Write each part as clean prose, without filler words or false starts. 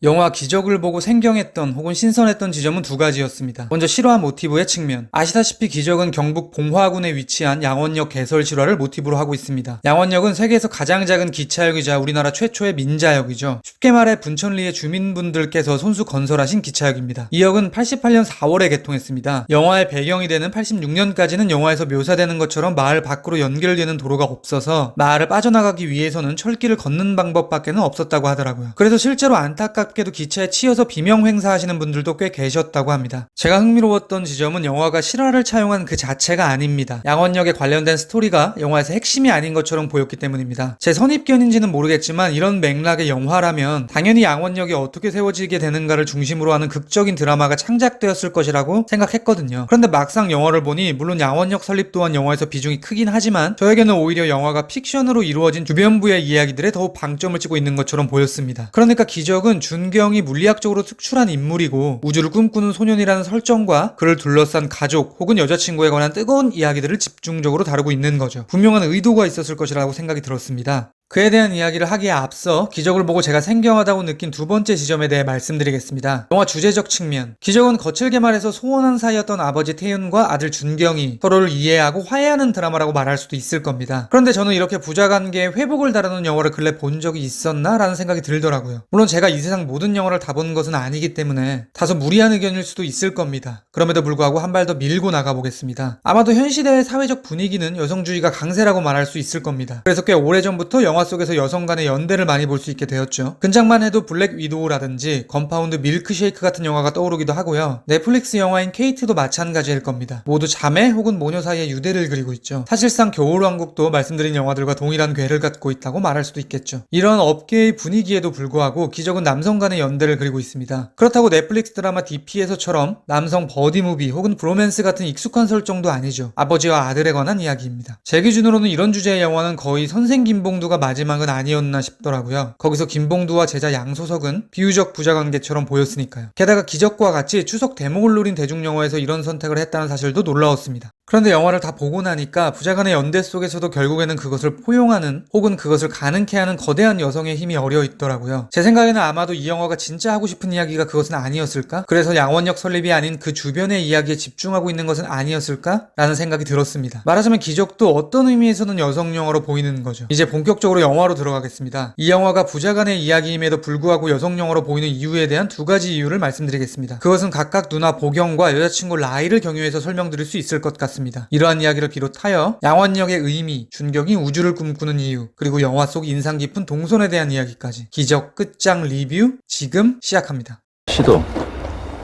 영화 기적을 보고 생경했던 혹은 신선했던 지점은 두 가지였습니다. 먼저 실화 모티브의 측면. 아시다시피 기적은 경북 봉화군에 위치한 양원역 개설 실화를 모티브로 하고 있습니다. 양원역은 세계에서 가장 작은 기차역이자 우리나라 최초의 민자역이죠. 쉽게 말해 분천리의 주민분들께서 손수 건설하신 기차역입니다. 이 역은 88년 4월에 개통했습니다. 영화의 배경이 되는 86년까지는 영화에서 묘사되는 것처럼 마을 밖으로 연결되는 도로가 없어서 마을을 빠져나가기 위해서는 철길을 걷는 방법밖에는 없었다고 하더라고요. 그래서 실제로 안타깝게도 기차에 치여서 비명 행사하시는 분들도 꽤 계셨다고 합니다. 제가 흥미로웠던 지점은 영화가 실화를 차용한 그 자체가 아닙니다. 양원역에 관련된 스토리가 영화에서 핵심이 아닌 것처럼 보였기 때문입니다. 제 선입견인지는 모르겠지만 이런 맥락의 영화라면 당연히 양원역이 어떻게 세워지게 되는가를 중심으로 하는 극적인 드라마가 창작되었을 것이라고 생각했거든요. 그런데 막상 영화를 보니 물론 양원역 설립 또한 영화에서 비중이 크긴 하지만 저에게는 오히려 영화가 픽션으로 이루어진 주변부의 이야기들에 더욱 방점을 찍고 있는 것처럼 보였습니다. 그러니까 기적은 준경이 물리학적으로 특출한 인물이고 우주를 꿈꾸는 소년이라는 설정과 그를 둘러싼 가족 혹은 여자친구에 관한 뜨거운 이야기들을 집중적으로 다루고 있는 거죠. 분명한 의도가 있었을 것이라고 생각이 들었습니다. 그에 대한 이야기를 하기에 앞서 기적을 보고 제가 생경하다고 느낀 두 번째 지점에 대해 말씀드리겠습니다. 영화 주제적 측면. 기적은 거칠게 말해서 소원한 사이였던 아버지 태윤과 아들 준경이 서로를 이해하고 화해하는 드라마라고 말할 수도 있을 겁니다. 그런데 저는 이렇게 부자관계의 회복을 다루는 영화를 근래 본 적이 있었나? 라는 생각이 들더라고요. 물론 제가 이 세상 모든 영화를 다 본 것은 아니기 때문에 다소 무리한 의견일 수도 있을 겁니다. 그럼에도 불구하고 한 발 더 밀고 나가보겠습니다. 아마도 현 시대의 사회적 분위기는 여성주의가 강세라고 말할 수 있을 겁니다. 그래서 꽤 오래전부터 영화 속에서 여성 간의 연대를 많이 볼 수 있게 되었죠. 근작만 해도 블랙 위도우라든지 건파운드 밀크쉐이크 같은 영화가 떠오르기도 하고요. 넷플릭스 영화인 케이트도 마찬가지일 겁니다. 모두 자매 혹은 모녀 사이의 유대를 그리고 있죠. 사실상 겨울왕국도 말씀드린 영화들과 동일한 궤를 갖고 있다고 말할 수도 있겠죠. 이런 업계의 분위기에도 불구하고 기적은 남성 간의 연대를 그리고 있습니다. 그렇다고 넷플릭스 드라마 DP에서처럼 남성 버디무비 혹은 브로맨스 같은 익숙한 설정도 아니죠. 아버지와 아들에 관한 이야기입니다. 제 기준으로는 이런 주제의 영화는 거의 선생 김봉두가 마지막은 아니었나 싶더라고요. 거기서 김봉두와 제자 양소석은 비유적 부자관계처럼 보였으니까요. 게다가 기적과 같이 추석 대목을 노린 대중영화에서 이런 선택을 했다는 사실도 놀라웠습니다. 그런데 영화를 다 보고 나니까 부자간의 연대 속에서도 결국에는 그것을 포용하는 혹은 그것을 가능케 하는 거대한 여성의 힘이 어려 있더라고요. 제 생각에는 아마도 이 영화가 진짜 하고 싶은 이야기가 그것은 아니었을까? 그래서 양원역 설립이 아닌 그 주변의 이야기에 집중하고 있는 것은 아니었을까? 라는 생각이 들었습니다. 말하자면 기적도 어떤 의미에서는 여성 영화로 보이는 거죠. 이제 본격적으로 영화로 들어가겠습니다. 이 영화가 부자간의 이야기임에도 불구하고 여성 영화로 보이는 이유에 대한 두 가지 이유를 말씀드리겠습니다. 그것은 각각 누나 보경과 여자친구 라이를 경유해서 설명드릴 수 있을 것 같습니다. 이러한 이야기를 비롯하여 양원역의 의미, 준경이 우주를 꿈꾸는 이유, 그리고 영화 속 인상 깊은 동선에 대한 이야기까지 기적 끝장 리뷰 지금 시작합니다. 시도.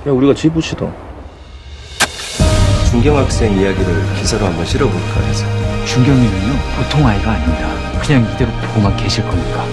야, 우리가 지부시도. 준경 학생 이야기를 기사로 한번 실어볼까 해서. 준경이는요 보통 아이가 아닙니다. 그냥 이대로 보고만 계실 겁니까?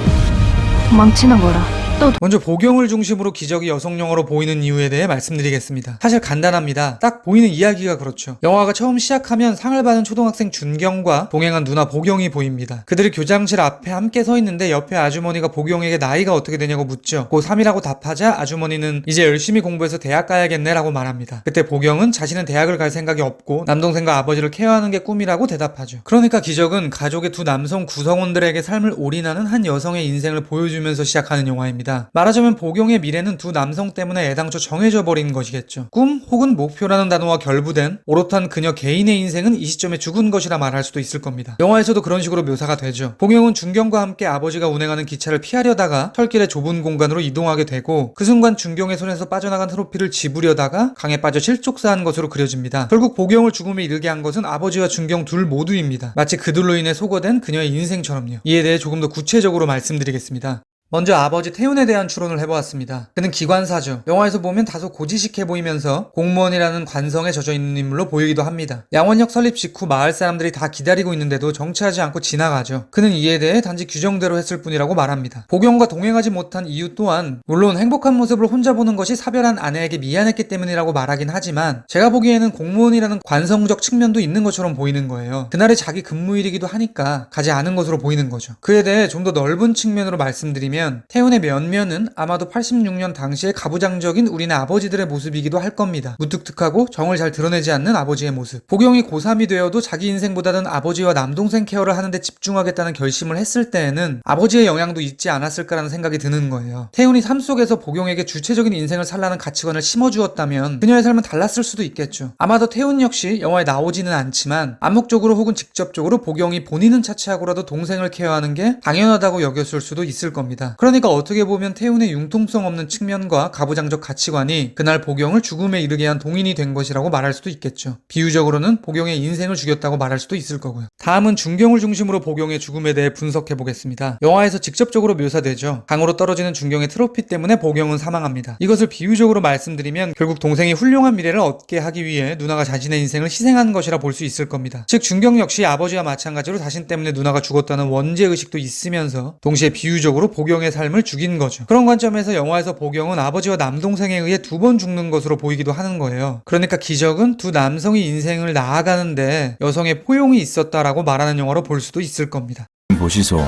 도망치는 거라. 먼저 보경을 중심으로 기적이 여성 영화로 보이는 이유에 대해 말씀드리겠습니다. 사실 간단합니다. 딱 보이는 이야기가 그렇죠. 영화가 처음 시작하면 상을 받은 초등학생 준경과 동행한 누나 보경이 보입니다. 그들이 교장실 앞에 함께 서 있는데 옆에 아주머니가 보경에게 나이가 어떻게 되냐고 묻죠. 고3이라고 답하자 아주머니는 이제 열심히 공부해서 대학 가야겠네 라고 말합니다. 그때 보경은 자신은 대학을 갈 생각이 없고 남동생과 아버지를 케어하는 게 꿈이라고 대답하죠. 그러니까 기적은 가족의 두 남성 구성원들에게 삶을 올인하는 한 여성의 인생을 보여주면서 시작하는 영화입니다. 말하자면 보경의 미래는 두 남성 때문에 애당초 정해져 버린 것이겠죠. 꿈 혹은 목표라는 단어와 결부된 오롯한 그녀 개인의 인생은 이 시점에 죽은 것이라 말할 수도 있을 겁니다. 영화에서도 그런 식으로 묘사가 되죠. 보경은 준경과 함께 아버지가 운행하는 기차를 피하려다가 철길의 좁은 공간으로 이동하게 되고 그 순간 준경의 손에서 빠져나간 트로피를 집으려다가 강에 빠져 실족사한 것으로 그려집니다. 결국 보경을 죽음에 이르게 한 것은 아버지와 준경 둘 모두입니다. 마치 그들로 인해 소거된 그녀의 인생처럼요. 이에 대해 조금 더 구체적으로 말씀드리겠습니다. 먼저 아버지 태윤에 대한 추론을 해보았습니다. 그는 기관사죠. 영화에서 보면 다소 고지식해 보이면서 공무원이라는 관성에 젖어있는 인물로 보이기도 합니다. 양원역 설립 직후 마을 사람들이 다 기다리고 있는데도 정치하지 않고 지나가죠. 그는 이에 대해 단지 규정대로 했을 뿐이라고 말합니다. 보경과 동행하지 못한 이유 또한 물론 행복한 모습을 혼자 보는 것이 사별한 아내에게 미안했기 때문이라고 말하긴 하지만 제가 보기에는 공무원이라는 관성적 측면도 있는 것처럼 보이는 거예요. 그날이 자기 근무일이기도 하니까 가지 않은 것으로 보이는 거죠. 그에 대해 좀 더 넓은 측면으로 말씀드리면 생각하면 태훈의 면면은 아마도 86년 당시의 가부장적인 우리네 아버지들의 모습이기도 할 겁니다. 무뚝뚝하고 정을 잘 드러내지 않는 아버지의 모습. 보경이 고3이 되어도 자기 인생보다는 아버지와 남동생 케어를 하는데 집중하겠다는 결심을 했을 때에는 아버지의 영향도 있지 않았을까라는 생각이 드는 거예요. 태훈이 삶 속에서 보경에게 주체적인 인생을 살라는 가치관을 심어주었다면 그녀의 삶은 달랐을 수도 있겠죠. 아마도 태훈 역시 영화에 나오지는 않지만 암묵적으로 혹은 직접적으로 보경이 본인은 차치하고라도 동생을 케어하는 게 당연하다고 여겼을 수도 있을 겁니다. 그러니까 어떻게 보면 태훈의 융통성 없는 측면과 가부장적 가치관이 그날 보경을 죽음에 이르게 한 동인이 된 것이라고 말할 수도 있겠죠. 비유적으로는 보경의 인생을 죽였다고 말할 수도 있을 거고요. 다음은 준경을 중심으로 보경의 죽음에 대해 분석해 보겠습니다. 영화에서 직접적으로 묘사되죠. 강으로 떨어지는 준경의 트로피 때문에 보경은 사망합니다. 이것을 비유적으로 말씀드리면 결국 동생이 훌륭한 미래를 얻게 하기 위해 누나가 자신의 인생을 희생한 것이라 볼 수 있을 겁니다. 즉 준경 역시 아버지와 마찬가지로 자신 때문에 누나가 죽었다는 원죄의식도 있으면서 동시에 비유적으로 보경의 삶을 죽인 거죠. 그런 관점에서 영화에서 보경은 아버지와 남동생에 의해 2번 죽는 것으로 보이기도 하는 거예요. 그러니까 기적은 두 남성이 인생을 나아가는데 여성의 포용이 있었다라고 말하는 영화로 볼 수도 있을 겁니다. 보시소.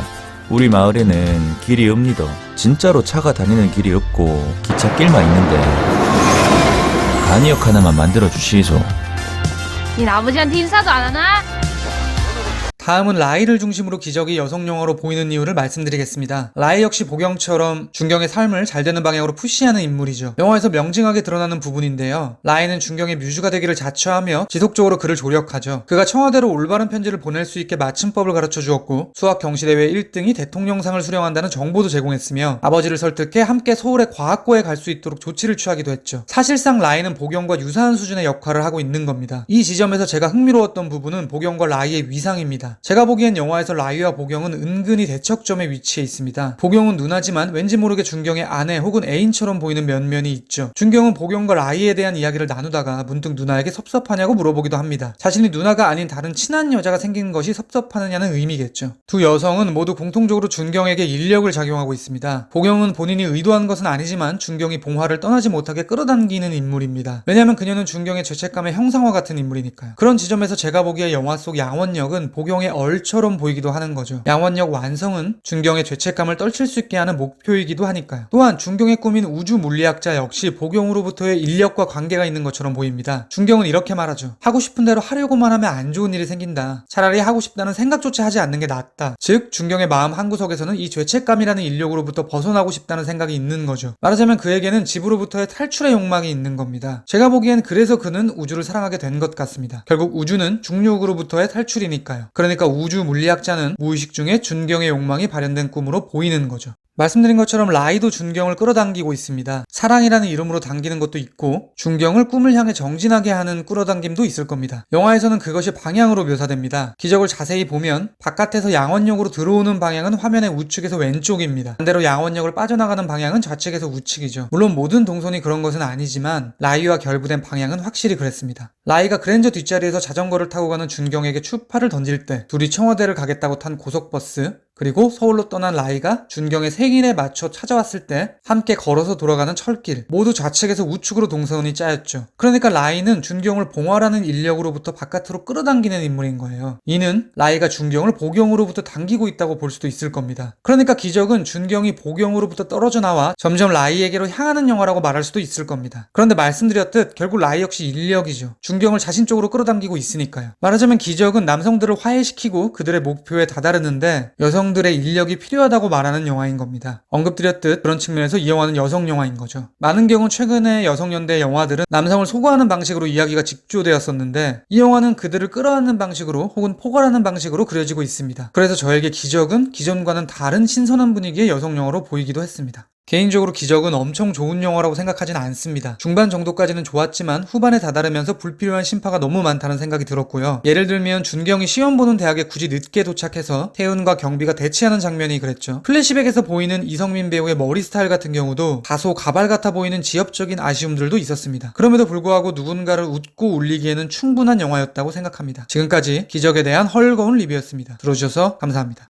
우리 마을에는 길이 없니다. 진짜로 차가 다니는 길이 없고 기찻길만 있는데 간이역 하나만 만들어 주시소. 닌 아버지한테 인사도 안 하나? 다음은 라이를 중심으로 기적이 여성 영화로 보이는 이유를 말씀드리겠습니다. 라이 역시 보경처럼 준경의 삶을 잘 되는 방향으로 푸시하는 인물이죠. 영화에서 명징하게 드러나는 부분인데요. 라이는 준경의 뮤즈가 되기를 자처하며 지속적으로 그를 조력하죠. 그가 청와대로 올바른 편지를 보낼 수 있게 맞춤법을 가르쳐 주었고 수학 경시대회 1등이 대통령상을 수령한다는 정보도 제공했으며 아버지를 설득해 함께 서울의 과학고에 갈 수 있도록 조치를 취하기도 했죠. 사실상 라이는 보경과 유사한 수준의 역할을 하고 있는 겁니다. 이 지점에서 제가 흥미로웠던 부분은 보경과 라이의 위상입니다. 제가 보기엔 영화에서 라이와 보경은 은근히 대척점에 위치해 있습니다. 보경은 누나지만 왠지 모르게 준경의 아내 혹은 애인처럼 보이는 면면이 있죠. 준경은 보경과 라이에 대한 이야기를 나누다가 문득 누나에게 섭섭하냐고 물어보기도 합니다. 자신이 누나가 아닌 다른 친한 여자가 생긴 것이 섭섭하느냐는 의미겠죠. 두 여성은 모두 공통적으로 준경에게 인력을 작용하고 있습니다. 보경은 본인이 의도한 것은 아니지만 준경이 봉화를 떠나지 못하게 끌어당기는 인물입니다. 왜냐하면 그녀는 준경의 죄책감의 형상화 같은 인물이니까요. 그런 지점에서 제가 보기에 영화 속 양원역은 보경의 얼처럼 보이기도 하는 거죠. 양원역 완성은 준경의 죄책감을 떨칠 수 있게 하는 목표이기도 하니까요. 또한 준경의 꿈인 우주 물리학자 역시 보경으로부터의 인력과 관계가 있는 것처럼 보입니다. 준경은 이렇게 말하죠. 하고 싶은 대로 하려고만 하면 안 좋은 일이 생긴다. 차라리 하고 싶다는 생각조차 하지 않는 게 낫다. 즉 준경의 마음 한구석에서는 이 죄책감이라는 인력으로부터 벗어나고 싶다는 생각이 있는 거죠. 말하자면 그에게는 집으로부터의 탈출의 욕망이 있는 겁니다. 제가 보기엔 그래서 그는 우주를 사랑하게 된 것 같습니다. 결국 우주는 중력으로부터의 탈출이니까요. 그러니까 우주 물리학자는 무의식 중에 준경의 욕망이 발현된 꿈으로 보이는 거죠. 말씀드린 것처럼 라이도 준경을 끌어당기고 있습니다. 사랑이라는 이름으로 당기는 것도 있고 준경을 꿈을 향해 정진하게 하는 끌어당김도 있을 겁니다. 영화에서는 그것이 방향으로 묘사됩니다. 기적을 자세히 보면 바깥에서 양원역으로 들어오는 방향은 화면의 우측에서 왼쪽입니다. 반대로 양원역을 빠져나가는 방향은 좌측에서 우측이죠. 물론 모든 동선이 그런 것은 아니지만 라이와 결부된 방향은 확실히 그랬습니다. 라이가 그랜저 뒷자리에서 자전거를 타고 가는 준경에게 추파를 던질 때 둘이 청와대를 가겠다고 탄 고속버스 그리고 서울로 떠난 라이가 준경의 생일에 맞춰 찾아왔을 때 함께 걸어서 돌아가는 철길 모두 좌측에서 우측으로 동선이 짜였죠. 그러니까 라이는 준경을 봉화라는 인력으로부터 바깥으로 끌어당기는 인물인 거예요. 이는 라이가 준경을 보경으로부터 당기고 있다고 볼 수도 있을 겁니다. 그러니까 기적은 준경이 보경으로부터 떨어져 나와 점점 라이에게로 향하는 영화라고 말할 수도 있을 겁니다. 그런데 말씀드렸듯 결국 라이 역시 인력이죠. 준경을 자신 쪽으로 끌어당기고 있으니까요. 말하자면 기적은 남성들을 화해시키고 그들의 목표에 다다르는데 여성들의 인력이 필요하다고 말하는 영화인 겁니다. 언급드렸듯 그런 측면에서 이 영화는 여성 영화인 거죠. 많은 경우 최근의 여성연대 영화들은 남성을 소거하는 방식으로 이야기가 직조되었었는데 이 영화는 그들을 끌어안는 방식으로 혹은 포괄하는 방식으로 그려지고 있습니다. 그래서 저에게 기적은 기존과는 다른 신선한 분위기의 여성 영화로 보이기도 했습니다. 개인적으로 기적은 엄청 좋은 영화라고 생각하진 않습니다. 중반 정도까지는 좋았지만 후반에 다다르면서 불필요한 심파가 너무 많다는 생각이 들었고요. 예를 들면 준경이 시험 보는 대학에 굳이 늦게 도착해서 태훈과 경비가 대치하는 장면이 그랬죠. 플래시백에서 보이는 이성민 배우의 머리 스타일 같은 경우도 다소 가발 같아 보이는 지엽적인 아쉬움들도 있었습니다. 그럼에도 불구하고 누군가를 웃고 울리기에는 충분한 영화였다고 생각합니다. 지금까지 기적에 대한 헐거운 리뷰였습니다. 들어주셔서 감사합니다.